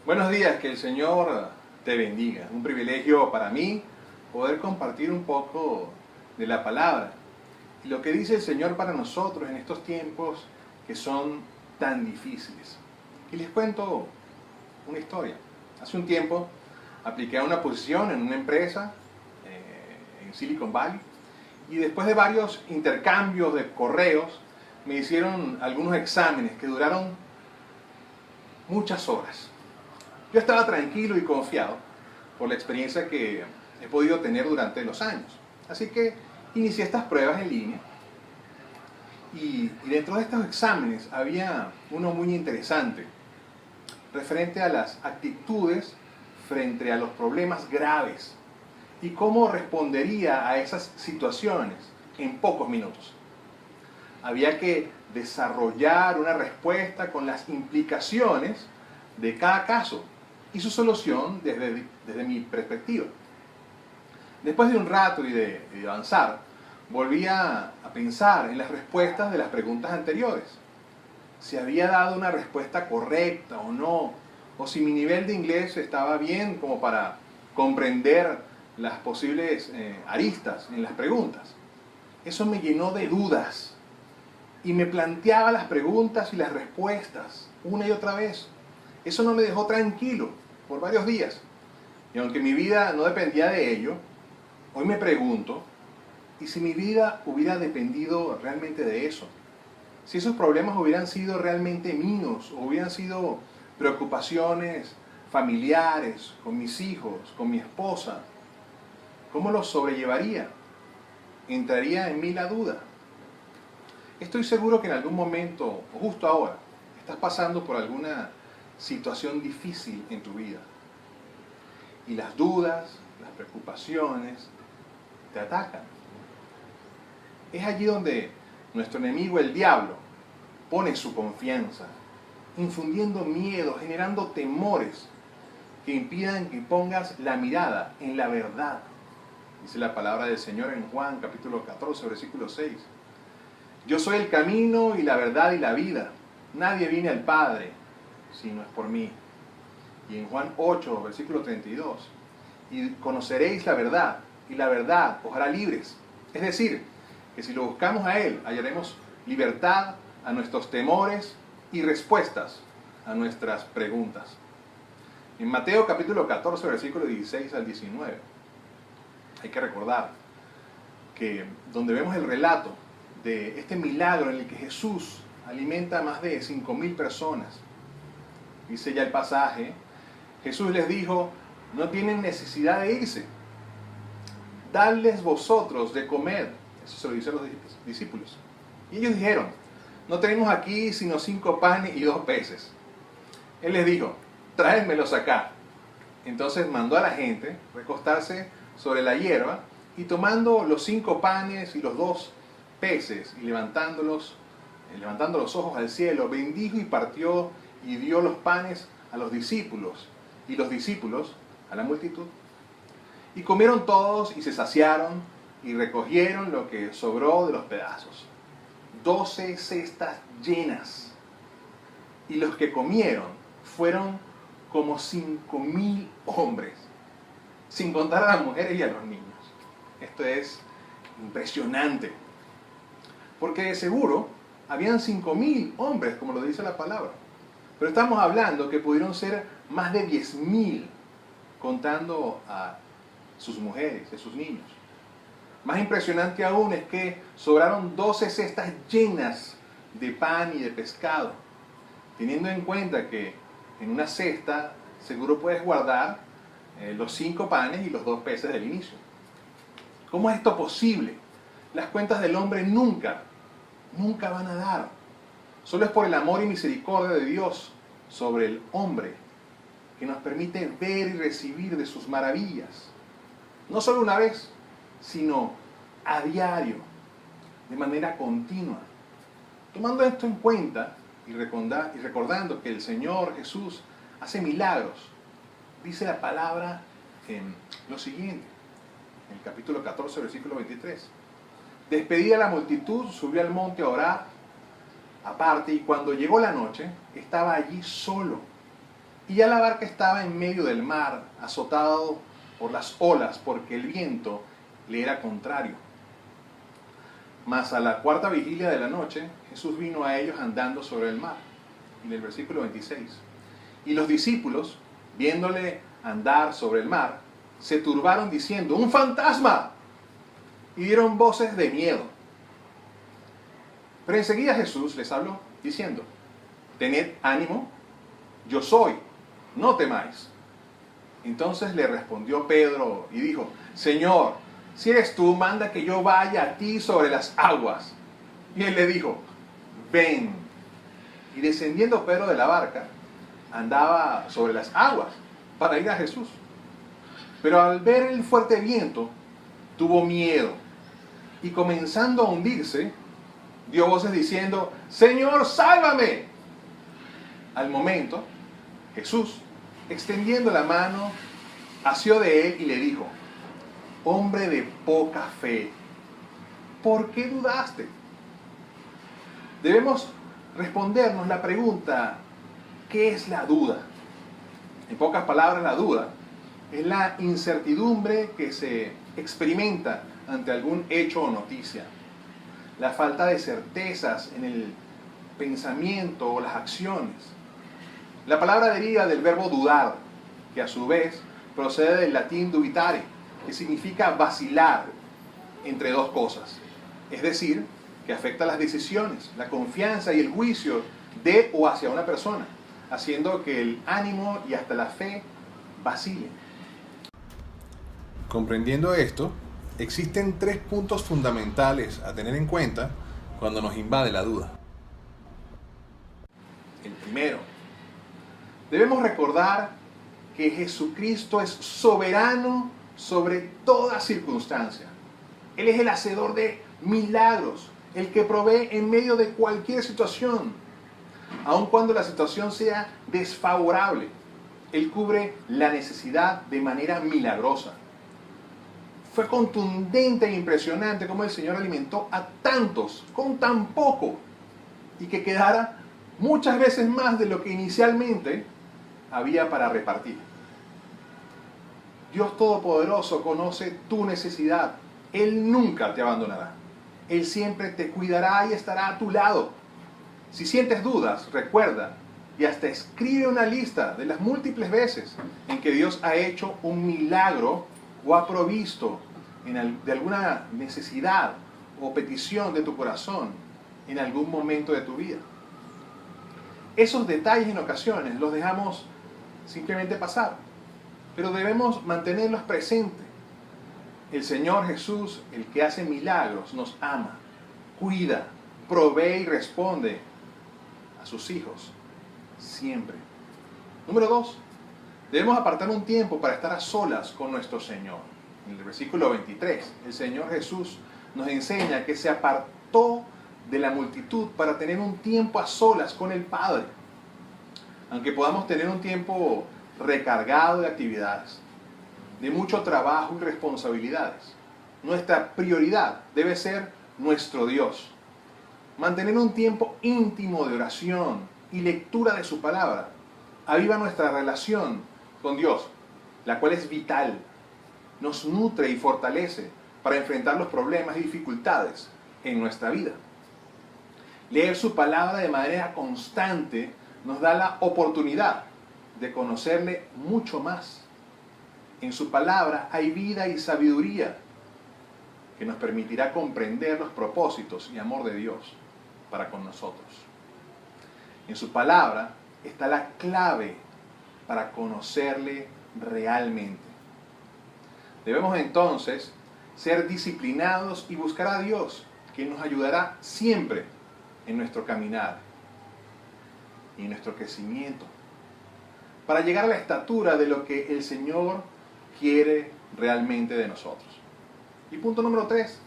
Buenos días, que el Señor te bendiga. Un privilegio para mí poder compartir un poco de la palabra y lo que dice el Señor para nosotros en estos tiempos que son tan difíciles. Y les cuento una historia. Hace un tiempo apliqué a una posición en una empresa en Silicon Valley y después de varios intercambios de correos me hicieron algunos exámenes que duraron muchas horas. Yo estaba tranquilo y confiado por la experiencia que he podido tener durante los años. Así que inicié estas pruebas en línea y dentro de estos exámenes había uno muy interesante referente a las actitudes frente a los problemas graves y cómo respondería a esas situaciones en pocos minutos. Había que desarrollar una respuesta con las implicaciones de cada caso y su solución desde mi perspectiva. Después de un rato y de avanzar, volví a pensar en las respuestas de las preguntas anteriores. Si había dado una respuesta correcta o no, o si mi nivel de inglés estaba bien como para comprender las posibles aristas en las preguntas. Eso me llenó de dudas y me planteaba las preguntas y las respuestas una y otra vez. Eso no me dejó tranquilo por varios días. Y aunque mi vida no dependía de ello, hoy me pregunto, ¿y si mi vida hubiera dependido realmente de eso? Si esos problemas hubieran sido realmente míos, o hubieran sido preocupaciones familiares, con mis hijos, con mi esposa, ¿cómo los sobrellevaría? ¿Entraría en mí la duda? Estoy seguro que en algún momento, o justo ahora, estás pasando por alguna situación difícil en tu vida. Y las dudas, las preocupaciones, te atacan. Es allí donde nuestro enemigo, el diablo, pone su confianza, infundiendo miedo, generando temores que impidan que pongas la mirada en la verdad. Dice la palabra del Señor en Juan capítulo 14, versículo 6. Yo soy el camino y la verdad y la vida. Nadie viene al Padre si no es por mí. Y en Juan 8, versículo 32. Y conoceréis la verdad, y la verdad os hará libres. Es decir, que si lo buscamos a Él, hallaremos libertad a nuestros temores y respuestas a nuestras preguntas. En Mateo capítulo 14, versículo 16 al 19, hay que recordar que donde vemos el relato de este milagro en el que Jesús alimenta a más de 5.000 personas, dice ya el pasaje, Jesús les dijo, no tienen necesidad de irse, dadles vosotros de comer. Eso se lo dice a los discípulos. Y ellos dijeron, no tenemos aquí sino 5 panes y 2 peces. Él les dijo, tráenmelos acá. Entonces mandó a la gente recostarse sobre la hierba y tomando los 5 panes y los 2 peces y levantando los ojos al cielo, bendijo y partió y dio los panes a los discípulos y los discípulos a la multitud. Y comieron todos y se saciaron y recogieron lo que sobró de los pedazos. 12 cestas llenas. Y los que comieron fueron como 5.000 hombres, sin contar a las mujeres y a los niños. Esto es impresionante. Porque de seguro habían 5.000 hombres, como lo dice la palabra. Pero estamos hablando que pudieron ser más de 10.000, contando a sus mujeres, a sus niños. Más impresionante aún es que sobraron 12 cestas llenas de pan y de pescado, teniendo en cuenta que en una cesta seguro puedes guardar los 5 panes y los 2 peces del inicio. ¿Cómo es esto posible? Las cuentas del hombre nunca van a dar. Solo es por el amor y misericordia de Dios sobre el hombre que nos permite ver y recibir de sus maravillas. No solo una vez, sino a diario, de manera continua. Tomando esto en cuenta y recordando que el Señor Jesús hace milagros, dice la palabra en lo siguiente, en el capítulo 14, versículo 23. Despedida la multitud, subió al monte a orar aparte, y cuando llegó la noche, estaba allí solo. y ya la barca estaba en medio del mar, azotado por las olas, porque el viento le era contrario. Mas a la cuarta vigilia de la noche, Jesús vino a ellos andando sobre el mar. En el versículo 26. Y los discípulos, viéndole andar sobre el mar, se turbaron diciendo: ¡un fantasma! Y dieron voces de miedo. Pero enseguida Jesús les habló, diciendo: tened ánimo, yo soy, no temáis. Entonces le respondió Pedro y dijo: Señor, si eres tú, manda que yo vaya a ti sobre las aguas. Y él le dijo: ven. Y descendiendo Pedro de la barca, andaba sobre las aguas para ir a Jesús. Pero al ver el fuerte viento, tuvo miedo, y comenzando a hundirse, dio voces diciendo: Señor, sálvame. Al momento, Jesús, extendiendo la mano, asió de él y le dijo: hombre de poca fe, ¿por qué dudaste? Debemos respondernos la pregunta: ¿qué es la duda? En pocas palabras, la duda es la incertidumbre que se experimenta ante algún hecho o noticia, la falta de certezas en el pensamiento o las acciones. La palabra deriva del verbo dudar, que a su vez procede del latín dubitare, que significa vacilar entre dos cosas, es decir, que afecta las decisiones, la confianza y el juicio de o hacia una persona, haciendo que el ánimo y hasta la fe vacilen. Comprendiendo esto, existen 3 puntos fundamentales a tener en cuenta cuando nos invade la duda. El primero, debemos recordar que Jesucristo es soberano sobre toda circunstancia. Él es el hacedor de milagros, el que provee en medio de cualquier situación. Aun cuando la situación sea desfavorable, Él cubre la necesidad de manera milagrosa. Fue contundente e impresionante cómo el Señor alimentó a tantos con tan poco, y que quedara muchas veces más de lo que inicialmente había para repartir. Dios Todopoderoso conoce tu necesidad. Él nunca te abandonará. Él siempre te cuidará y estará a tu lado. Si sientes dudas, recuerda y hasta escribe una lista de las múltiples veces en que Dios ha hecho un milagro o ha provisto de alguna necesidad o petición de tu corazón en algún momento de tu vida. Esos detalles en ocasiones los dejamos simplemente pasar, pero debemos mantenerlos presentes. El Señor Jesús, el que hace milagros, nos ama, cuida, provee y responde a sus hijos siempre. Número 2, debemos apartar un tiempo para estar a solas con nuestro Señor. En el versículo 23, el Señor Jesús nos enseña que se apartó de la multitud para tener un tiempo a solas con el Padre. Aunque podamos tener un tiempo recargado de actividades, de mucho trabajo y responsabilidades, nuestra prioridad debe ser nuestro Dios. Mantener un tiempo íntimo de oración y lectura de su palabra aviva nuestra relación con Dios, la cual es vital, nos nutre y fortalece para enfrentar los problemas y dificultades en nuestra vida. Leer su palabra de manera constante nos da la oportunidad de conocerle mucho más. En su palabra hay vida y sabiduría que nos permitirá comprender los propósitos y amor de Dios para con nosotros. En su palabra está la clave para conocerle realmente. Debemos entonces ser disciplinados y buscar a Dios, que nos ayudará siempre en nuestro caminar y en nuestro crecimiento, para llegar a la estatura de lo que el Señor quiere realmente de nosotros. Y punto número 3,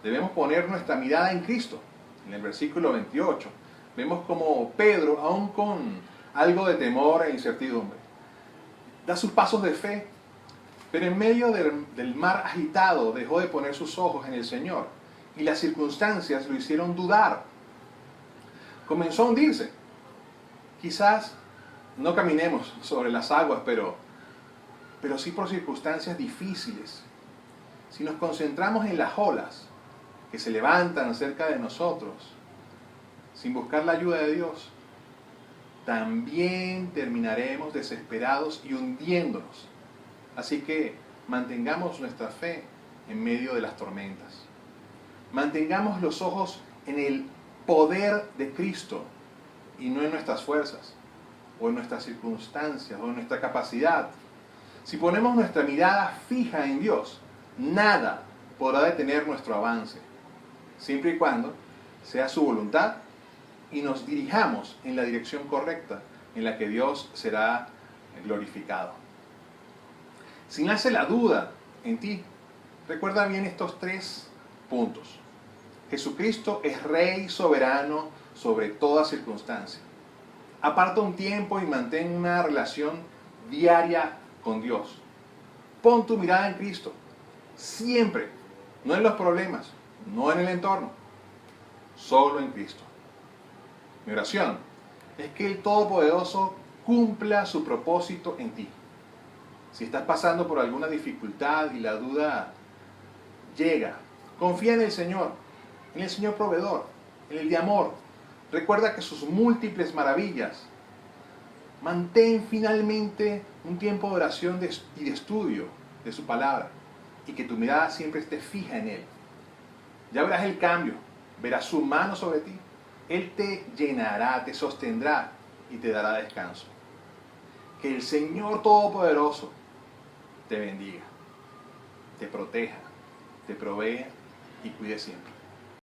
debemos poner nuestra mirada en Cristo. En el versículo 28 vemos como Pedro, aún con algo de temor e incertidumbre, da sus pasos de fe, pero en medio del mar agitado dejó de poner sus ojos en el Señor, y las circunstancias lo hicieron dudar. Comenzó a hundirse. Quizás no caminemos sobre las aguas, pero sí por circunstancias difíciles. Si nos concentramos en las olas que se levantan cerca de nosotros, sin buscar la ayuda de Dios, también terminaremos desesperados y hundiéndonos. Así que mantengamos nuestra fe en medio de las tormentas. Mantengamos los ojos en el poder de Cristo y no en nuestras fuerzas, o en nuestras circunstancias, o en nuestra capacidad. Si ponemos nuestra mirada fija en Dios, nada podrá detener nuestro avance, siempre y cuando sea su voluntad y nos dirijamos en la dirección correcta en la que Dios será glorificado. Si nace la duda en ti, recuerda bien estos 3 puntos. Jesucristo es Rey soberano sobre toda circunstancia. Aparta un tiempo y mantén una relación diaria con Dios. Pon tu mirada en Cristo, siempre, no en los problemas, no en el entorno, solo en Cristo. Mi oración es que el Todopoderoso cumpla su propósito en ti. Si estás pasando por alguna dificultad y la duda llega, confía en el Señor proveedor, en el de amor. Recuerda que sus múltiples maravillas. Mantén finalmente un tiempo de oración y de estudio de su palabra y que tu mirada siempre esté fija en Él. Ya verás el cambio, verás su mano sobre ti. Él te llenará, te sostendrá y te dará descanso. Que el Señor Todopoderoso te bendiga, te proteja, te provea y cuide siempre.